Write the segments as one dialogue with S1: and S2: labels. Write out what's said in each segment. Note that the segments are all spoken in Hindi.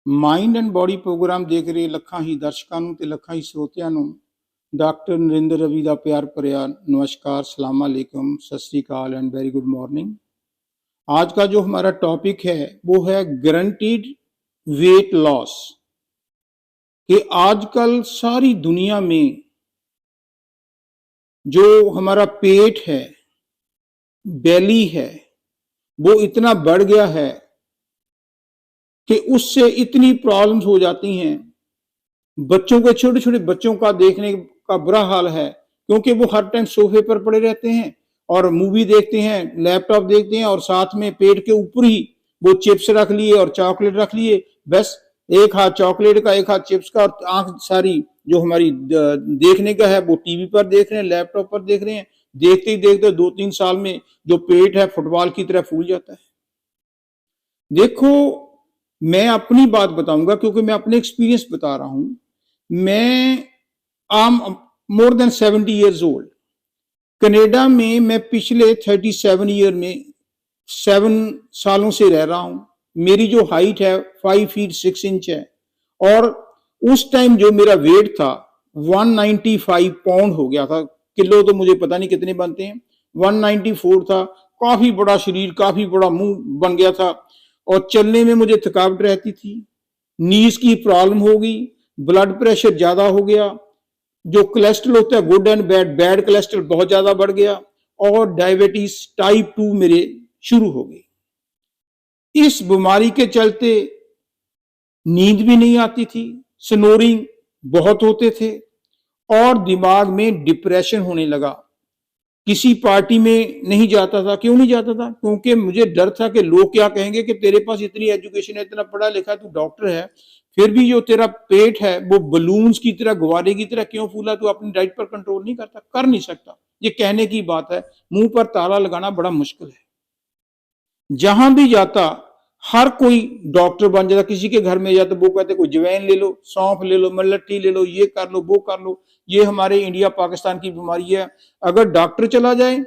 S1: ਮਾਈਂਡ ਐਂਡ ਬੋਡੀ ਪ੍ਰੋਗਰਾਮ ਦੇਖ ਰਹੇ ਲੱਖਾਂ ਹੀ ਦਰਸ਼ਕਾਂ ਨੂੰ ਤੇ ਲੱਖਾਂ ਹੀ ਸਰੋਤਿਆਂ ਨੂੰ डॉक्टर नरेंद्र रवि का प्यार भरिया नमस्कार, सलाम अलैकुम, सत श्री अकाल एंड वेरी गुड मॉर्निंग। आज का जो हमारा टॉपिक है वो है गारंटीड वेट लॉस। कि आजकल सारी दुनिया में जो हमारा पेट है, बेली है, वो इतना बढ़ गया है कि उससे इतनी प्रॉब्लम्स हो जाती हैं। बच्चों के, छोटे छोटे बच्चों का देखने का बुरा हाल है, क्योंकि वो हर टाइम सोफे पर पड़े रहते हैं और मूवी देखते हैं, लैपटॉप देखते हैं और साथ में पेट के ऊपर ही वो चिप्स रख लिए और चॉकलेट रख लिए। बस एक हाथ चॉकलेट का, एक हाथ चिप्स का, और आंख सारी जो हमारी देखने का है वो टीवी पर देख रहे हैं, लैपटॉप पर देख रहे हैं। देखते ही देखते 2-3 साल में जो पेट है फुटबॉल की तरह फूल जाता है। देखो, मैं अपनी बात बताऊंगा क्योंकि मैं अपने एक्सपीरियंस बता रहा हूं। मैं आम more than 70 years old. Canada में मैं पिछले 37 ईयर में 7 सालों से रह रहा हूं। मेरी जो हाइट है 5 फीट 6 इंच है और उस टाइम जो मेरा वेट था 195 पाउंड हो गया था। किलो तो मुझे पता नहीं कितने बनते हैं, 194 था। काफी बड़ा शरीर, काफी बड़ा मुंह बन गया था और चलने में मुझे थकावट रहती थी। नीज की प्रॉब्लम हो गई, ब्लड प्रेशर ज्यादा हो गया, जो कोलेस्ट्रॉल होता है good and bad, bad cholesterol बहुत ज्यादा बढ़ गया और डायबिटीज टाइप 2 मेरे शुरू हो गई। इस बीमारी के चलते नींद भी नहीं आती थी, स्नोरिंग बहुत होते थे और दिमाग में डिप्रेशन होने लगा। किसी पार्टी में नहीं जाता था। क्यों नहीं जाता था? क्योंकि मुझे डर था कि लोग क्या कहेंगे कि तेरे पास इतनी एजुकेशन है, इतना पढ़ा लिखा है, तू डॉक्टर है, फिर भी जो तेरा पेट है वो बलून्स की तरह, गुब्बारे की तरह क्यों फूला? तू अपनी डाइट पर कंट्रोल नहीं करता, कर नहीं सकता। ये कहने की बात है, मुंह पर ताला लगाना बड़ा मुश्किल है। जहां भी जाता हर कोई डॉक्टर बन जाता। किसी के घर में जाता वो कहते कोई जवैन ले लो, सौंफ ले लो, मलट्ठी ले लो, ये कर लो, वो कर लो। ये हमारे इंडिया पाकिस्तान की बीमारी है। अगर डॉक्टर चला जाए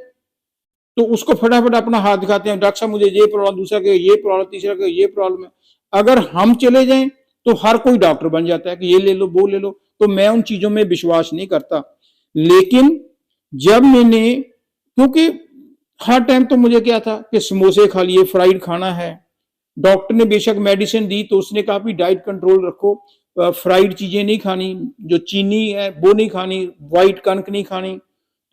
S1: तो उसको फटाफट अपना हाथ दिखाते हैं, डॉक्टर साहब मुझे ये प्रॉब्लम, दूसरा के ये प्रॉब्लम, तीसरा के ये प्रॉब्लम है। अगर हम चले जाएं तो हर कोई डॉक्टर बन जाता है कि ये ले लो, वो ले लो। तो मैं उन चीजों में विश्वास नहीं करता। लेकिन जब मैंने, क्योंकि हर टाइम तो मुझे क्या था कि समोसे खा लिए, फ्राइड खाना है। डॉक्टर ने बेशक मेडिसिन दी तो उसने कहा भी डाइट कंट्रोल रखो, फ्राइड चीजें नहीं खानी, जो चीनी है वो नहीं खानी, व्हाइट कनक नहीं खानी।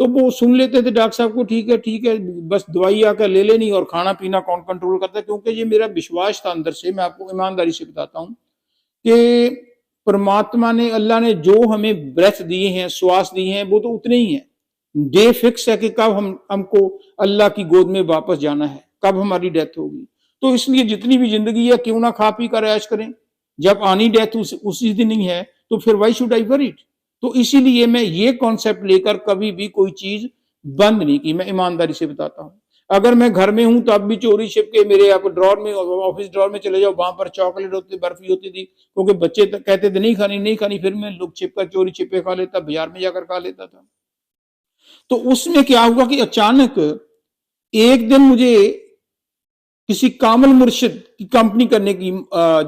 S1: तो वो सुन लेते थे डॉक्टर साहब को, ठीक है ठीक है, बस दवाई आकर ले लेनी और खाना पीना कौन कंट्रोल करता है। क्योंकि ये मेरा विश्वास था अंदर से, मैं आपको ईमानदारी से बताता हूँ कि परमात्मा ने, अल्लाह ने जो हमें ब्रेथ दिए हैं, श्वास दिए हैं, वो तो उतने ही हैं। डे फिक्स है कि कब हमको अल्लाह की गोद में वापस जाना है, कब हमारी डेथ होगी। तो इसलिए जितनी भी जिंदगी है क्यों ना खा पी कर ऐश करें। जब आनी डेथ उसी दिन ही है तो फिर why should I worry it. तो इसीलिए मैं ये कॉन्सेप्ट लेकर कभी भी कोई चीज बंद नहीं की। मैं ईमानदारी से बताता हूँ। अगर मैं घर में हूं तब भी चोरी छिप के मेरे आप ड्रॉर में, ऑफिस ड्रॉर में चले जाओ, वहां पर चॉकलेट होती, बर्फी होती थी, क्योंकि बच्चे कहते थे नहीं खानी नहीं खानी, फिर मैं लोग छिप कर चोरी छिपे खा लेता, बाजार में जाकर खा लेता था। तो उसमें क्या हुआ कि अचानक एक दिन मुझे किसी कामल मुर्शिद की कंपनी करने की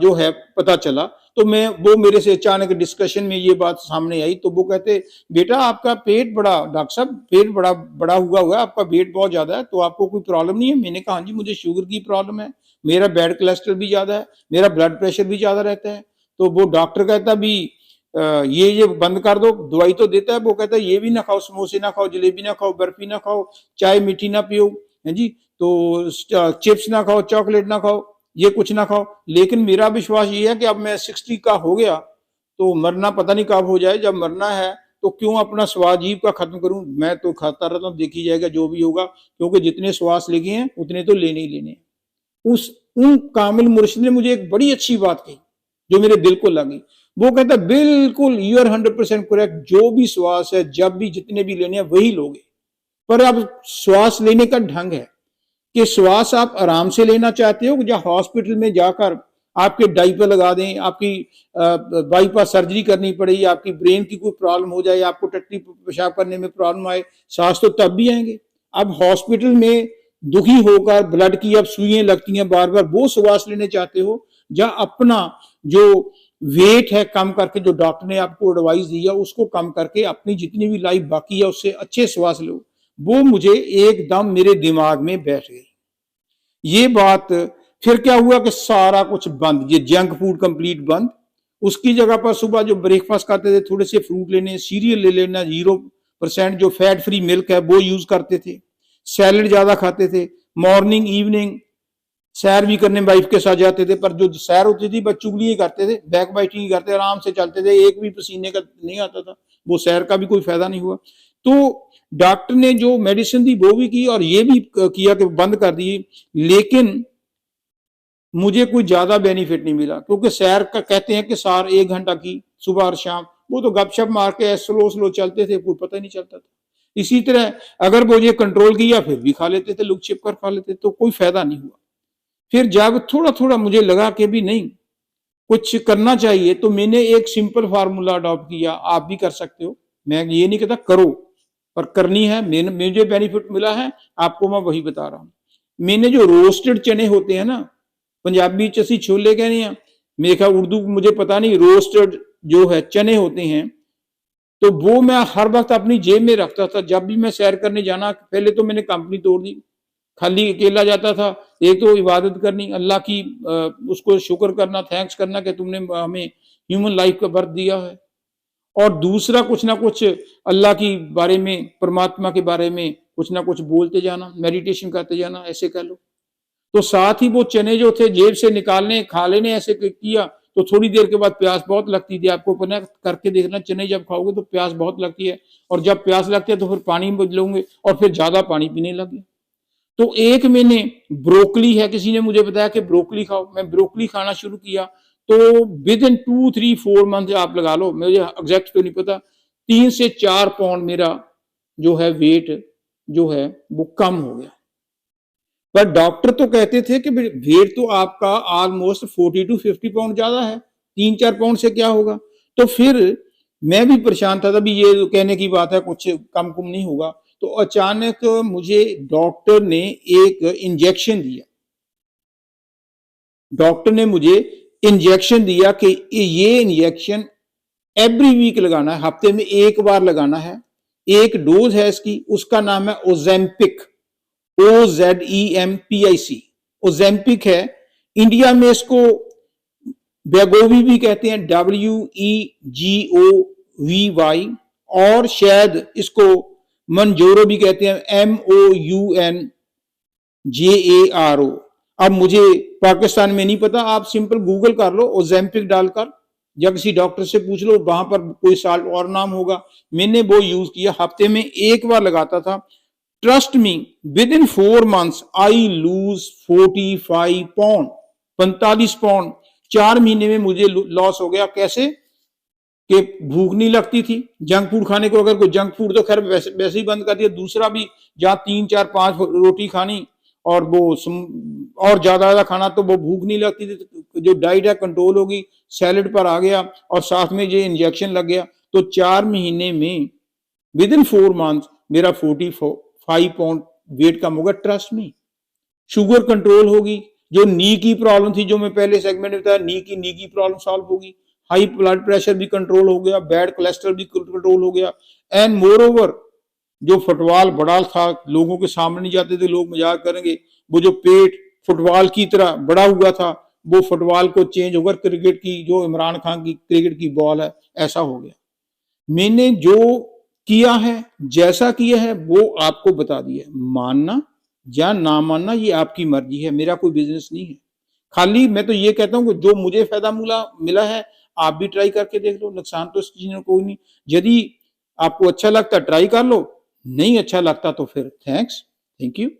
S1: जो है पता चला। तो मैं, वो मेरे से अचानक डिस्कशन में ये बात सामने आई। तो वो कहते बेटा आपका पेट बड़ा, डॉक्टर साहब पेट बड़ा बड़ा हुआ, आपका वेट बहुत ज्यादा है, तो आपको कोई प्रॉब्लम नहीं है? मैंने कहा हाँ जी, मुझे शुगर की प्रॉब्लम है, मेरा बैड कोलेस्ट्रॉल भी ज्यादा है, मेरा ब्लड प्रेशर भी ज्यादा रहता है। तो वो डॉक्टर कहता भी ये बंद कर दो, दवाई तो देता है। वो कहता है ये भी ना खाओ, समोसे ना खाओ, जलेबी ना खाओ, बर्फी ना खाओ, चाय मीठी ना पियो, है जी, तो चिप्स ना खाओ, चॉकलेट ना खाओ, ये कुछ ना खाओ। लेकिन मेरा विश्वास ये है कि अब मैं 60 का हो गया तो मरना पता नहीं कब हो जाए। जब मरना है तो क्यों अपना स्वाद जीव का खत्म करूं? मैं तो खाता रहता हूं, देखी जाएगा जो भी होगा, क्योंकि जितने श्वास लेके हैं उतने तो लेने ही लेने हैं। उन कामिल मुर्शिद ने मुझे एक बड़ी अच्छी बात कही जो मेरे दिल को लगी। वो कहता बिल्कुल यू आर 100% करेक्ट, जो भी श्वास है, जब भी जितने भी लेने हैं वही लोगे। पर अब श्वास लेने का ढंग है कि श्वास आप आराम से लेना चाहते हो या हॉस्पिटल में जाकर आपके डाइपर लगा दें, आपकी बाईपास सर्जरी करनी पड़ेगी, आपकी ब्रेन की कोई प्रॉब्लम हो जाए, आपको टट्टी पेशाब करने में प्रॉब्लम आए, सांस तो तब भी आएंगे। अब हॉस्पिटल में दुखी होकर ब्लड की अब सुइयां लगती हैं बार बार, वो श्वास लेने चाहते हो या अपना जो वेट है कम करके, जो डॉक्टर ने आपको एडवाइस दिया उसको कम करके अपनी जितनी भी लाइफ बाकी है उससे अच्छे श्वास लो। वो मुझे एकदम मेरे दिमाग में बैठ गई ये बात। फिर क्या हुआ कि सारा कुछ बंद, ये जंक फूड कंप्लीट बंद। उसकी जगह पर सुबह जो ब्रेकफास्ट खाते थे, थोड़े से फ्रूट लेने, सीरियल ले लेना, 0% जो फैट फ्री मिल्क है वो यूज करते थे, सैलेड ज्यादा खाते थे, मॉर्निंग इवनिंग सैर भी करने वाइफ के साथ जाते थे। पर जो सैर होती थी बस चुगली ही करते थे, बैक बाइटिंग ही करते, आराम से चलते थे, एक भी पसीने का नहीं आता था, वो सैर का भी कोई फायदा नहीं हुआ। तो डॉक्टर ने जो मेडिसिन दी वो भी की और ये भी किया कि बंद कर दी, लेकिन मुझे कोई ज्यादा बेनिफिट नहीं मिला, क्योंकि सैर का कहते हैं कि सार 1 घंटा की सुबह और शाम, वो तो गपशप मार के स्लो स्लो चलते थे, कोई पता नहीं चलता था। इसी तरह अगर वो ये कंट्रोल किया फिर भी खा लेते थे, लुक छिप कर खा लेते, तो कोई फायदा नहीं हुआ। फिर जब थोड़ा थोड़ा मुझे लगा कि भी नहीं कुछ करना चाहिए, तो मैंने एक सिंपल फार्मूला अडॉप्ट किया। आप भी कर सकते हो, मैं ये नहीं कहता करो, पर करनी है। मुझे बेनिफिट मिला है, आपको मैं वही बता रहा हूं। मैंने जो रोस्टेड चने होते हैं ना, पंजाबी च असी छोले कहने हैं, मेरे ख्याल उर्दू मुझे पता नहीं, रोस्टेड जो है चने होते हैं, तो वो मैं हर वक्त अपनी जेब में रखता था। जब भी मैं सैर करने जाना, पहले तो मैंने कंपनी तोड़ दी, खाली अकेला जाता था। एक तो इबादत करनी, अल्लाह की उसको शुक्र करना, थैंक्स करना कि तुमने हमें ह्यूमन लाइफ का बर्थ दिया है, और दूसरा कुछ ना कुछ अल्लाह की बारे में, परमात्मा के बारे में कुछ ना कुछ बोलते जाना, मेडिटेशन करते जाना, ऐसे कह लो। तो साथ ही वो चने जो थे जेब से निकालने, खा लेने, ऐसे किया तो थोड़ी देर के बाद प्यास बहुत लगती थी। आपको पता करके देखना, चने जब खाओगे तो प्यास बहुत लगती है, और जब प्यास लगती है तो फिर पानी बदलोगे, और फिर ज्यादा पानी पीने लगे। तो एक मैंने ब्रोकली है, किसी ने मुझे बताया कि ब्रोकली खाओ, मैं ब्रोकली खाना शुरू किया, तो विद इन 2-3-4 मंथ आप लगा लो, मुझे एग्जैक्ट तो नहीं पता, 3 से 4 पाउंड मेरा जो है वेट जो है वो कम हो गया। पर डॉक्टर तो कहते थे कि वेट तो आपका ऑलमोस्ट 40-50 पाउंड ज्यादा है, 3-4 पाउंड से क्या होगा। तो फिर मैं भी परेशान था, तभी ये कहने की बात है कुछ कम कुम नहीं होगा। तो अचानक मुझे डॉक्टर ने एक इंजेक्शन दिया, डॉक्टर ने मुझे इंजेक्शन दिया कि ये इंजेक्शन एवरी वीक लगाना है, हफ्ते में 1 बार लगाना है। एक डोज है इसकी, उसका नाम है ओजेम्पिक, OZEMPIC, ओजेम्पिक है। इंडिया में इसको वेगोवी भी कहते हैं, WEGOVY, और शायद इसको मंजोरो भी कहते हैं, MOUNJARO। अब मुझे पाकिस्तान में नहीं पता, आप सिंपल गूगल कर लो ओजेम्पिक डालकर, या किसी डॉक्टर से पूछ लो, वहां पर कोई साल और नाम होगा। मैंने वो यूज किया, हफ्ते में 1 बार लगाता था। Trust me, with in 4 months I lose 45 pound, 45 pound 4 महीने में मुझे लॉस हो गया। कैसे कि भूख नहीं लगती थी जंक फूड खाने को, अगर कोई जंक फूड तो खैर वैसे ही बंद कर दिया, दूसरा भी जहां 3-4-5 रोटी खानी और वो और ज्यादा खाना, तो वो भूख नहीं लगती थी, जो डाइट है कंट्रोल होगी, सैलेड पर आ गया, और साथ में ये इंजेक्शन लग गया। तो 4 महीने में विद इन 4 मंथ मेरा 45 पाउंड वेट कम होगा। ट्रस्ट में, शुगर कंट्रोल होगी, जो नी की प्रॉब्लम थी, जो मैं पहले सेगमेंट में बताया, नी की प्रॉब्लम सॉल्व होगी, हाई ब्लड प्रेशर भी कंट्रोल हो गया, बैड कोलेस्ट्रॉल भी कंट्रोल हो गया, एंड मोर ओवर जो फुटबॉल बड़ा था, लोगों के सामने नहीं जाते थे, लोग मजाक करेंगे, वो जो पेट फुटबॉल की तरह बड़ा हुआ था, वो फुटबॉल को चेंज होकर क्रिकेट की, जो इमरान खान की क्रिकेट की बॉल है, ऐसा हो गया। मैंने जो किया है, जैसा किया है, वो आपको बता दिया। मानना या ना मानना ये आपकी मर्जी है, मेरा कोई बिजनेस नहीं है। खाली मैं तो ये कहता हूं कि जो मुझे फायदा मिला है, आप भी ट्राई करके देख लो, नुकसान तो इस चीज में कोई नहीं। यदि आपको अच्छा लगता ट्राई कर लो, नहीं अच्छा लगता तो फिर थैंक यू।